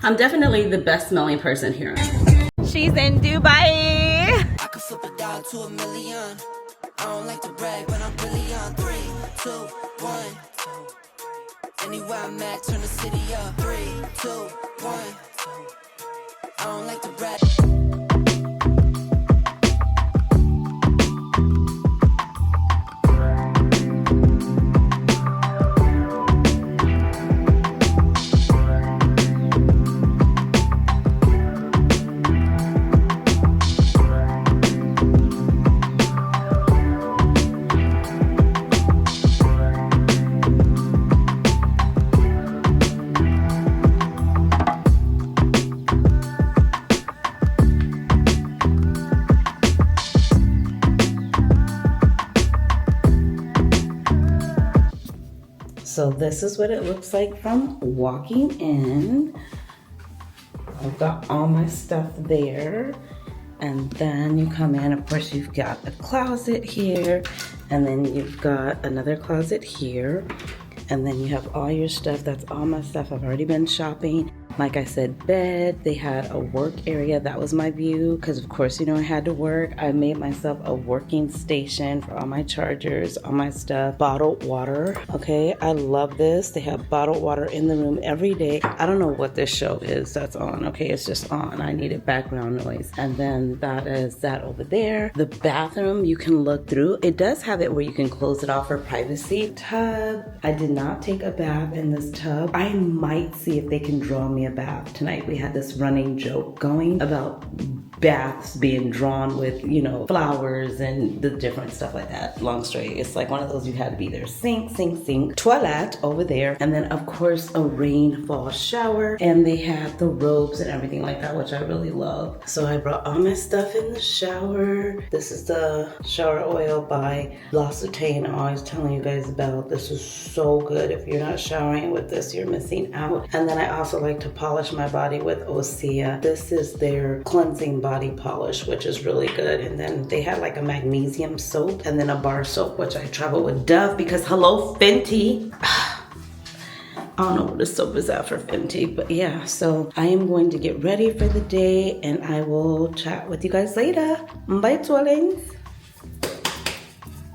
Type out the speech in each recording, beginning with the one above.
I'm definitely the best smelling person here. She's in Dubai. I could flip a dog to a million. I don't like to brag, but I'm really on 3, 2, 1. Anywhere I'm at, turn the city up. 3, 2, 1. I don't like to brag. So this is what it looks like from walking in. I've got all my stuff there. And then you come in, of course you've got a closet here, and then you've got another closet here. And then you have all your stuff. That's all my stuff. I've already been shopping. Like I said, bed. They had a work area. That was my view because, of course, you know, I had to work. I made myself a working station for all my chargers, all my stuff. Bottled water. Okay, I love this. They have bottled water in the room every day. I don't know what this show is that's on. Okay, it's just on. I needed background noise. And then that is that over there. The bathroom you can look through. It does have it where you can close it off for privacy. Tub. I did not take a bath in this tub. I might see if they can draw me a bath tonight. We had this running joke going about baths being drawn with, you know, flowers and the different stuff like that. Long story, it's like one of those you had to be there. Sink, sink, sink. Toilet over there. And then of course a rainfall shower. And they have the robes and everything like that, which I really love. So I brought all my stuff in the shower. This is the shower oil by L'Occitane. I'm always telling you guys about. This is so good. If you're not showering with this, you're missing out. And then I also like to polish my body with Osea. This is their cleansing body polish, which is really good. And then they had like a magnesium soap and then a bar soap, which I travel with Dove because hello Fenty. I don't know what the soap is at for Fenty, but yeah, so I am going to get ready for the day and I will chat with you guys later. Bye, darlings.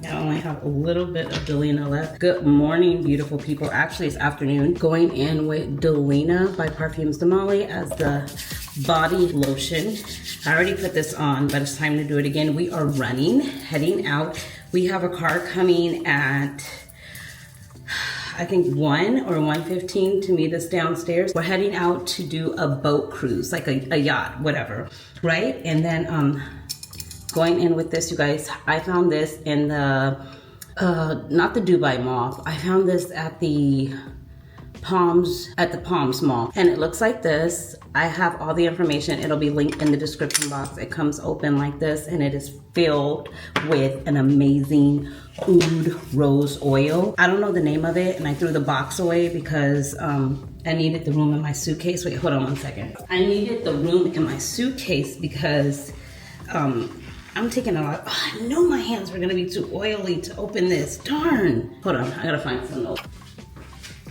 I only have a little bit of Delina left. Good morning, beautiful people. Actually, it's afternoon. Going in with Delina by Perfume Damali as the body lotion. I already put this on, but it's time to do it again. We are running, heading out. We have a car coming at, I think 1 or 1:15 to meet us downstairs. We're heading out to do a boat cruise, like a yacht, whatever, right? And then going in with this, you guys, I found this in the, not the Dubai Mall. I found this at the Palms Mall. And it looks like this. I have all the information. It'll be linked in the description box. It comes open like this and it is filled with an amazing oud rose oil. I don't know the name of it and I threw the box away because I needed the room in my suitcase. Wait, hold on one second. I needed the room in my suitcase because I'm taking a lot. Oh, I know my hands were gonna be too oily to open this. Darn. Hold on, I gotta find some notes.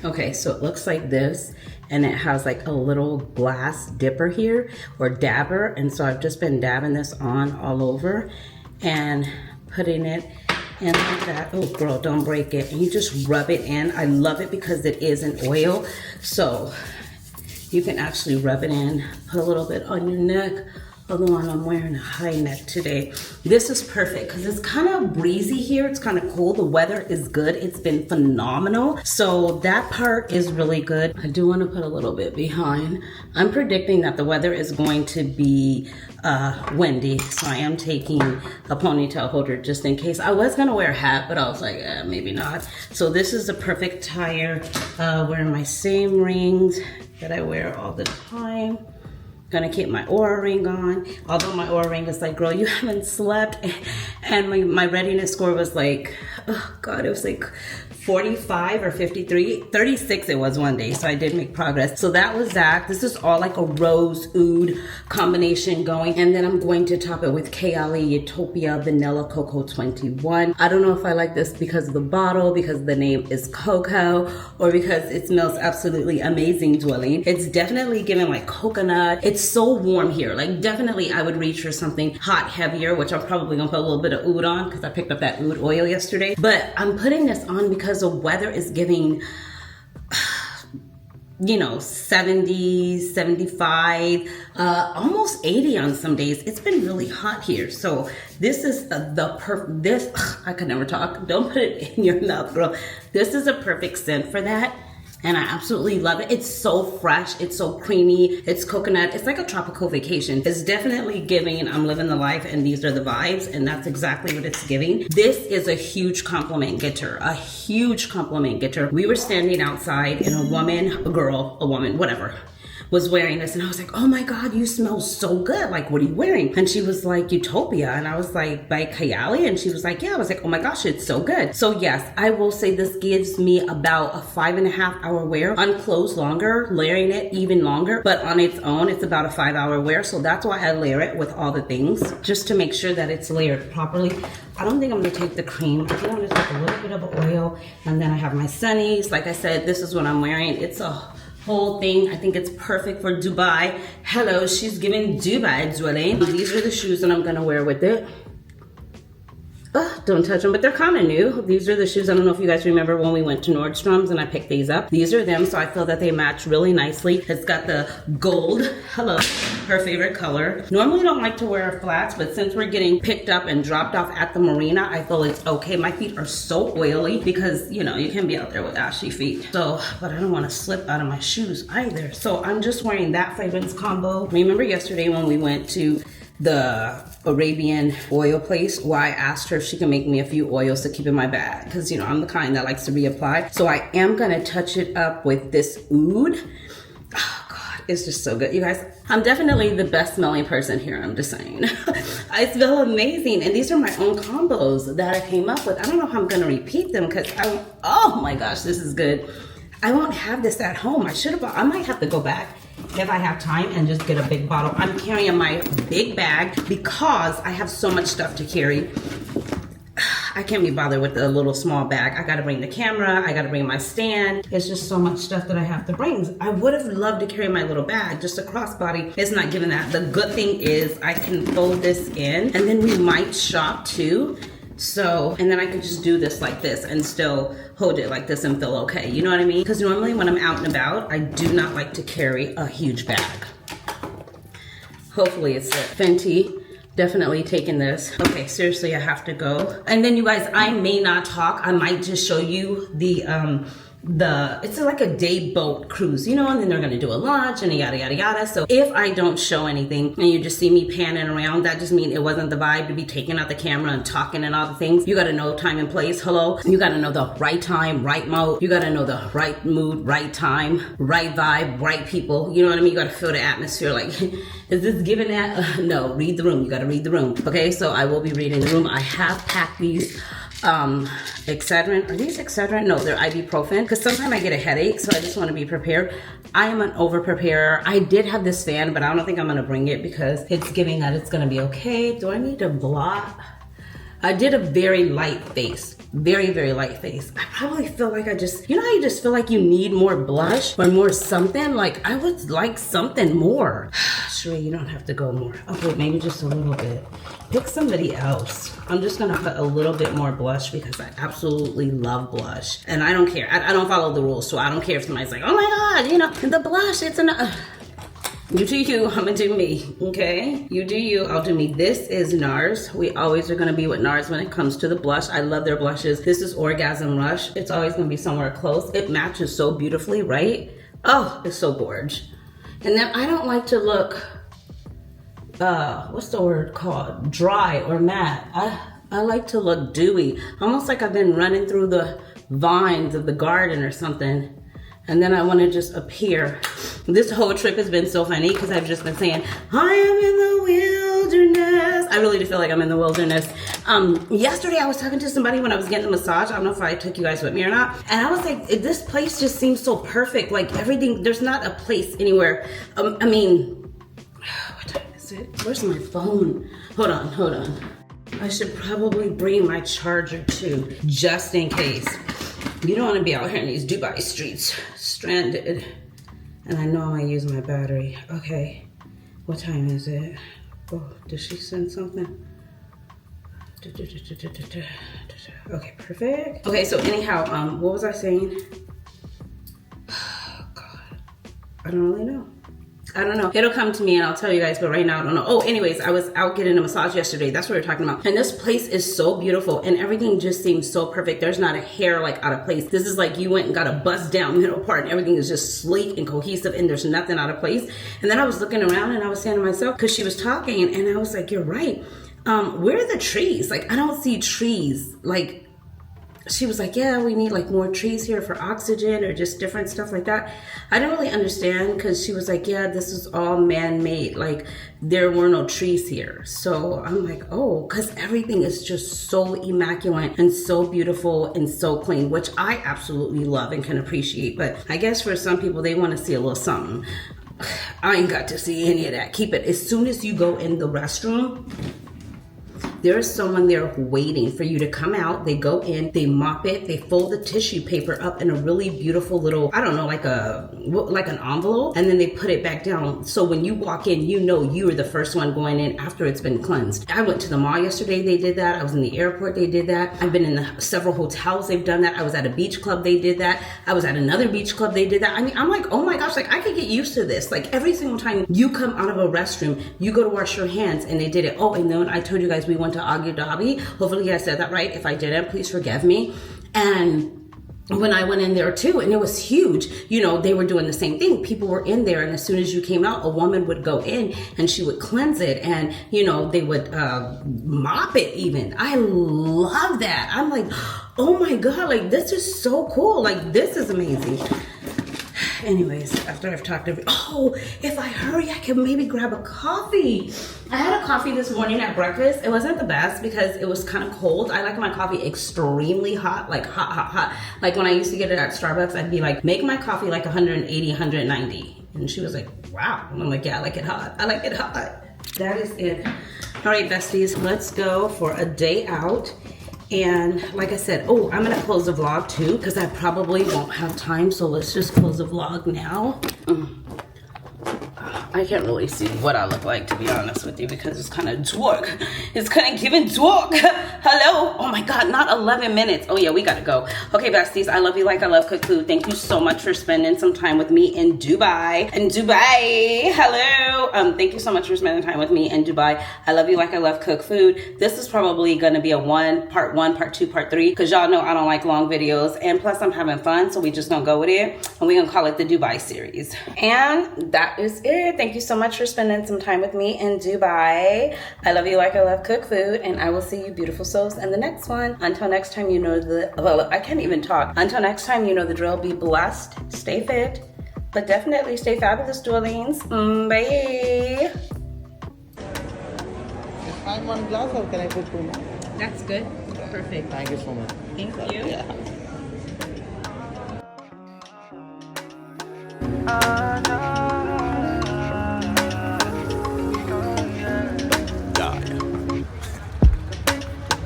Okay, so it looks like this, and it has like a little glass dipper here, or dabber, and so I've just been dabbing this on all over and putting it in like that. Oh girl, don't break it. And you just rub it in. I love it because it is an oil, so you can actually rub it in, put a little bit on your neck. Although I'm wearing a high neck today. This is perfect because it's kind of breezy here. It's kind of cool. The weather is good. It's been phenomenal. So that part is really good. I do want to put a little bit behind. I'm predicting that the weather is going to be windy. So I am taking a ponytail holder just in case. I was going to wear a hat, but I was like, maybe not. So this is the perfect attire. Wearing my same rings that I wear all the time. Gonna keep my Oura ring on, although my Oura ring is like, girl, you haven't slept. And my readiness score was like, oh God, it was like 45 or 53, 36 it was one day, so I did make progress. So that was that. This is all like a rose oud combination going, and then I'm going to top it with Kayali Utopia Vanilla Cocoa 21. I don't know if I like this because of the bottle, because the name is Cocoa, or because it smells absolutely amazing, dwelling. It's definitely giving like coconut. It's so warm here. Like definitely I would reach for something hot, heavier, which I'm probably gonna put a little bit of oud on because I picked up that oud oil yesterday. But I'm putting this on because the weather is giving, you know, 70, 75, almost 80 on some days. It's been really hot here. So this is I could never talk. Don't put it in your mouth, girl. This is a perfect scent for that. And I absolutely love it. It's so fresh. It's so creamy. It's coconut. It's like a tropical vacation. It's definitely giving I'm living the life and these are the vibes, and that's exactly what it's giving. This is a huge compliment getter. A huge compliment getter. We were standing outside and a woman, whatever, was wearing this, and I was like, oh my God, you smell so good. Like, what are you wearing? And she was like, Utopia. And I was like, by Kayali? And she was like, yeah. I was like, oh my gosh, it's so good. So yes, I will say this gives me about a 5.5 hour wear. On clothes longer, layering it even longer, but on its own, it's about a 5 hour wear. So that's why I layer it with all the things, just to make sure that it's layered properly. I don't think I'm gonna take the cream. I think I'm gonna take a little bit of oil, and then I have my sunnies. Like I said, this is what I'm wearing. It's a whole thing. I think it's perfect for Dubai. Hello, she's giving Dubai dwelling. These are the shoes that I'm gonna wear with it. Don't touch them, but they're kind of new. These are the shoes. I don't know if you guys remember when we went to Nordstrom's and I picked these up. These are them, so I feel that they match really nicely. It's got the gold. Hello, her favorite color. Normally don't like to wear flats, but since we're getting picked up and dropped off at the marina, I feel it's okay. My feet are so oily because, you know, you can be out there with ashy feet. So, but I don't want to slip out of my shoes either. So I'm just wearing that fragrance combo. Remember yesterday when we went to the Arabian oil place, where I asked her if she can make me a few oils to keep in my bag, because you know I'm the kind that likes to reapply. So I am gonna touch it up with this oud. Oh God, it's just so good, you guys. I'm definitely the best smelling person here, I'm just saying. I smell amazing, and these are my own combos that I came up with. I don't know how I'm gonna repeat them because oh my gosh, this is good. I won't have this at home. I might have to go back if I have time and just get a big bottle. I'm carrying my big bag because I have so much stuff to carry. I can't be bothered with a little small bag. I gotta bring the camera, I gotta bring my stand. It's just so much stuff that I have to bring. I would have loved to carry my little bag, just a crossbody. It's not giving that. The good thing is I can fold this in, and then we might shop too. So, and then I could just do this like this and still hold it like this and feel okay. You know what I mean? Because normally when I'm out and about, I do not like to carry a huge bag. Hopefully it's it. Fenty, definitely taking this. Okay, seriously, I have to go. And then you guys, I may not talk. I might just show you it's like a day boat cruise, you know, and then they're gonna do a lunch and yada yada yada. So if I don't show anything and you just see me panning around, that just means it wasn't the vibe to be taking out the camera and talking and all the things. You gotta know time and place. Hello, you gotta know the right time, right mode. You gotta know the right mood, right time, right vibe, right people. You know what I mean? You gotta feel the atmosphere. Like, is this giving that? No, read the room. You gotta read the room. Okay, so I will be reading the room. I have packed these Excedrin. Are these Excedrin? No, they're ibuprofen, because sometimes I get a headache, so I just want to be prepared. I am an over preparer. I did have this fan, but I don't think I'm going to bring it because it's giving that it's going to be okay. Do I need to blot? I did a very light face. Very, very light face. I probably feel like I just, you know how you just feel like you need more blush or more something? Like, I would like something more. Sheree, you don't have to go more. Okay, maybe just a little bit. Pick somebody else. I'm just gonna put a little bit more blush because I absolutely love blush. And I don't care. I don't follow the rules, so I don't care if somebody's like, oh my God, you know, the blush, it's enough. You do you, I'm gonna do me, okay? You do you, I'll do me. This is NARS. We always are gonna be with NARS when it comes to the blush. I love their blushes. This is Orgasm Rush. It's always gonna be somewhere close. It matches so beautifully, right? Oh, it's so gorgeous. And then I don't like to look, what's the word called? Dry or matte. I like to look dewy. Almost like I've been running through the vines of the garden or something. and then I want to just appear. This whole trip has been so funny because I've just been saying, I am in the wilderness. I really do feel like I'm in the wilderness. Yesterday I was talking to somebody when I was getting a massage. I don't know if I took you guys with me or not. And I was like, this place just seems so perfect. Like everything, there's not a place anywhere. I mean, what time is it? Where's my phone? Hold on. I should probably bring my charger too, just in case. You don't want to be out here in these Dubai streets, stranded. And I know I'm gonna use my battery. Okay, what time is it? Oh, did she send something? Okay, perfect. Okay, so anyhow, what was I saying? Oh, God, I don't really know. I don't know. It'll come to me and I'll tell you guys, but right now I don't know. Oh, anyways, I was out getting a massage yesterday. That's what we were talking about. And this place is so beautiful and everything just seems so perfect. There's not a hair like out of place. This is like you went and got a bust down middle part and everything is just sleek and cohesive and there's nothing out of place. And then I was looking around and I was saying to myself, because she was talking and I was like, you're right. Where are the trees? Like, I don't see trees. Like, she was like, yeah, we need like more trees here for oxygen or just different stuff like that. I didn't really understand because she was like, yeah, this is all man-made. Like there were no trees here. So I'm like, oh, because everything is just so immaculate and so beautiful and so clean, which I absolutely love and can appreciate. But I guess for some people, they want to see a little something. I ain't got to see any of that. Keep it. As soon as you go in the restroom, there's someone there waiting for you to come out. They go in, they mop it, they fold the tissue paper up in a really beautiful little, I don't know, like an envelope, and then they put it back down. So when you walk in, you know you are the first one going in after it's been cleansed. I went to the mall yesterday, they did that. I was in the airport, they did that. I've been in several hotels, they've done that. I was at a beach club, they did that. I was at another beach club, they did that. I mean, I'm like, oh my gosh, like I could get used to this. Like every single time you come out of a restroom, you go to wash your hands and they did it. Oh, and then I told you guys we went to Abu Dhabi. Hopefully I said that right. If I didn't, please forgive me. And when I went in there too, and it was huge, you know, they were doing the same thing. People were in there, and as soon as you came out, a woman would go in and she would cleanse it, and you know, they would mop it even. I love that. I'm like, oh my God, like this is so cool. Like this is amazing. Anyways, after I've talked to if I hurry, I can maybe grab a coffee. I had a coffee this morning at breakfast. It wasn't the best because it was kind of cold. I like my coffee extremely hot, like hot. Like when I used to get it at Starbucks, I'd be like, make my coffee like 180, 190. And she was like, wow. And I'm like, yeah, I like it hot. I like it hot. That is it. All right, besties, let's go for a day out. And like I said, I'm gonna close the vlog too because I probably won't have time. So let's just close the vlog now. I can't really see what I look like, to be honest with you, because it's kind of twerk. It's kind of giving twerk. Hello? Oh my God, not 11 minutes. Oh yeah, we gotta go. Okay, besties, I love you like I love cook food. Thank you so much for spending some time with me in Dubai. Hello. Thank you so much for spending time with me in Dubai. I love you like I love cook food. This is probably gonna be a part one, part two, part three, because y'all know I don't like long videos. And plus I'm having fun, so we just gonna go with it. And we gonna call it the Dubai series. And that is it. Thank you so much for spending some time with me in Dubai. I love you like I love cook food, and I will see you beautiful souls in the next one. Until next time, you know I can't even talk. Until next time, you know the drill. Be blessed, stay fit, but definitely stay fabulous, darlings. Bye. If I'm one glass, or can I put two more? That's good. Perfect. Thank you so much. Thank you. Yeah.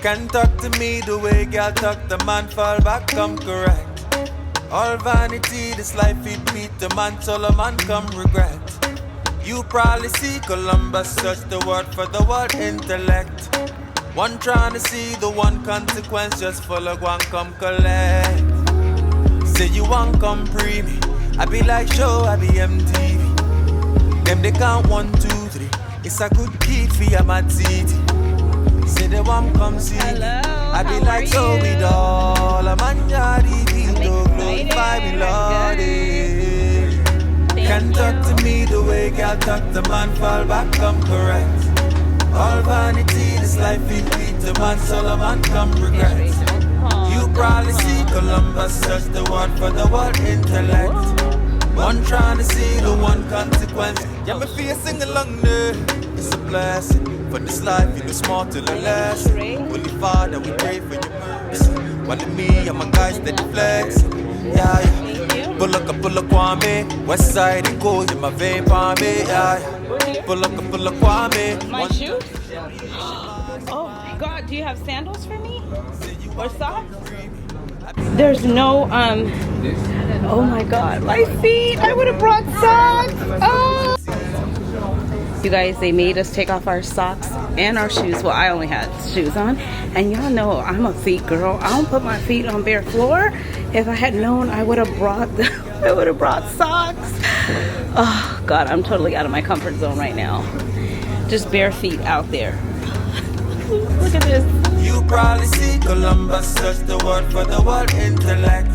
Can talk to me the way girl talk, the man fall back, come correct. All vanity, this life it beat the man, so the man come regret. You probably see Columbus search the word for the word intellect. One trying to see the one consequence, just follow one come collect. Say you want come pre me, I be like show, I be MTV. Them they count 1, 2, 3, it's a good key for your mad city. Say they want come see me. I be like so with all a man yadi to glorify me Lordy. Can talk to me the way girl talk, the man fall back come correct. All vanity, this life it beat the man, so the man come regret. You probably see Columbus search the word for the word intellect. One trying to see the one consequence. Yeah, me feel sing along there. It's a blessing for this life, you know, small till the last. Holy Father, we pray for your mercy. While me and my guys steady flex. Yeah, yeah. Pull up, Kwame. West side and goes in my vein, palm me. Yeah, yeah. Pull up, Kwame. My shoes? Oh God, do you have sandals for me? Or socks? There's no, oh my God, my feet. I would have brought socks. Oh. You guys, they made us take off our socks and our shoes. Well, I only had shoes on. And y'all know I'm a feet girl. I don't put my feet on bare floor. If I had known, I would have brought socks. Oh God, I'm totally out of my comfort zone right now. Just bare feet out there. Look at this. You probably see Columbus search the word for the word intellect.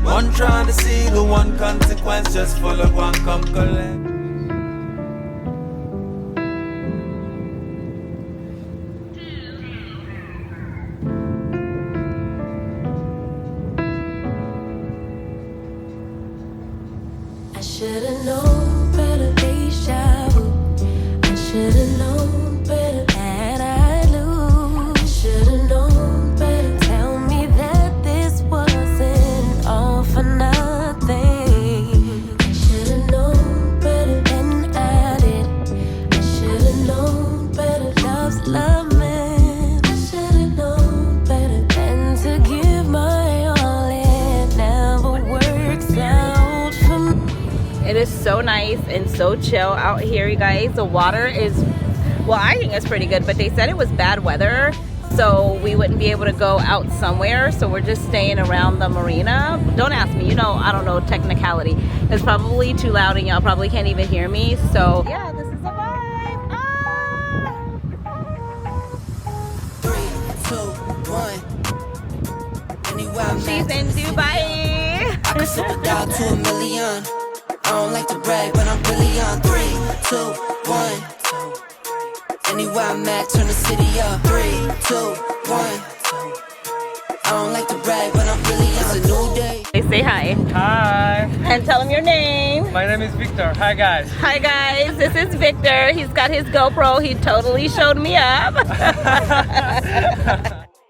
One trying to see the one consequence, just full of one come collect. I should've known better, deja vu. I should've known better that I'd lose. I should've known better. Tell me that this wasn't all for nothing. I should've known better than I did. I should've known better. Love's love, man. I should've known better than to give my all. It never works out for me. It is so nice and so chill out here, you guys. The water is, well, I think it's pretty good, but they said it was bad weather, so we wouldn't be able to go out somewhere, so we're just staying around the marina. Don't ask me, you know, I don't know technicality. It's probably too loud and y'all probably can't even hear me, so yeah, this is a vibe. Ah! 3, 2, 1. Anywhere I'm She's at, in Dubai. I can flip it down to a million. I don't like to brag, but I'm really on 3, 2, 1. Anywhere I'm at, turn the city up. 3, 2, 1. I don't like to brag, but I'm really on. It's a new day. They say hi. Hi, And tell them your name. my name is Victor. Hi guys. Hi guys, this is Victor. He's got his GoPro. He totally showed me up.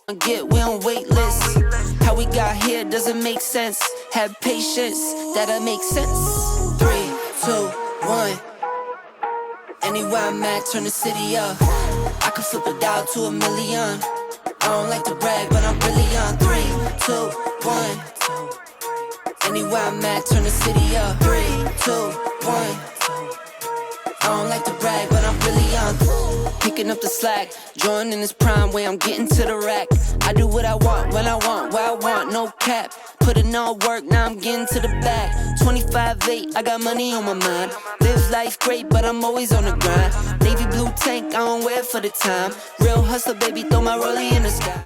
We on wait lists. How we got here doesn't make sense. Have patience, that'll make sense. 3, 2, 1. Anywhere I'm at, turn the city up. I can flip it down to a million. I don't like to brag, but I'm really on. 3, 2, 1. Anywhere I'm at, turn the city up. 3, 2, 1. I don't like to brag, but I'm really on. Picking up the slack, joining this prime way, I'm getting to the rack. I do what I want, when I want, where I want, no cap. Put in all work, now I'm getting to the back. 25-8, I got money on my mind. Live life great, but I'm always on the grind. Navy blue tank, I don't wear it for the time. Real hustler, baby, throw my rollie in the sky.